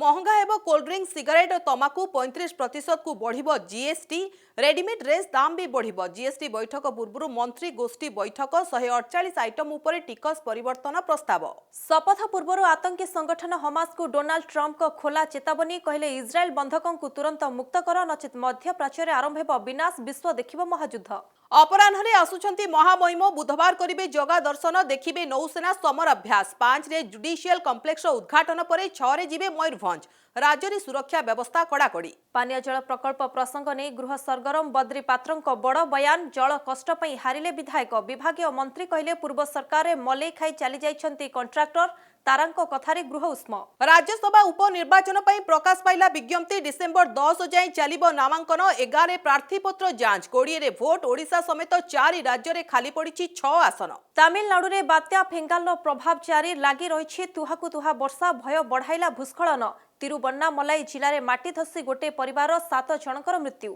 महंगा हेबो cold drink cigarette और तमाकू 35% को बढ़िबो जीएसटी रेडीमेड ड्रेस दाम भी बढ़िबो। जीएसटी बैठक पूर्व मंत्री गोष्ठी बैठक 148 आइटम उपरे टिकस परिवर्तन प्रस्ताव। शपथ पूर्व आतंकी संगठन हमास को डोनाल्ड ट्रंप को खोला चेतावनी कहले इज्राएल बंधकों को तुरंत मुक्त कर नचित मध्य प्राच्य आरंभ हेब विनाश विश्व देखिबो महायुद्ध। अपराह्न आसुचंती महामहिम बुधवार करिवे जगा दर्शन देखिबे नौसेना समर अभ्यास 5 रे जुडिशियल कम्प्लेक्स उद्घाटन पर 6 रे जिबे मयूरभंज राज्य रे सुरक्षा व्यवस्था कड़ाकड़ी। पानीय जल प्रकल्प प्रसंग ने गृह सरगरम बद्री पात्रों बड़ बयान जल कष्ट पई हारिले विधायक विभागीय मंत्री कहले पूर्व सरकार मलई खाई चली जाइछंती कंट्राक्टर तारांको कथारे गृह उष्म। राज्यसभा उपनिर्वाचन पई प्रकाश पाइला विज्ञप्ति डिसेंबर 10 जाए चलिबो नामांकन 11 प्रार्थीपत्र जांच 20 रे भोट ओडिशा समेत 4 राज्य रे खाली पड़िछि 6 आसन। तमिलनाडु रे बात्या फेंगालर प्रभाव जारी लागी रहिछि तुहाकु तुहा वर्षा भय बढ़ाइला भूस्खलन। तिरुवन्नामलाई जिले में माटी धसी गोटे परिवार 7 जनकर मृत्यु।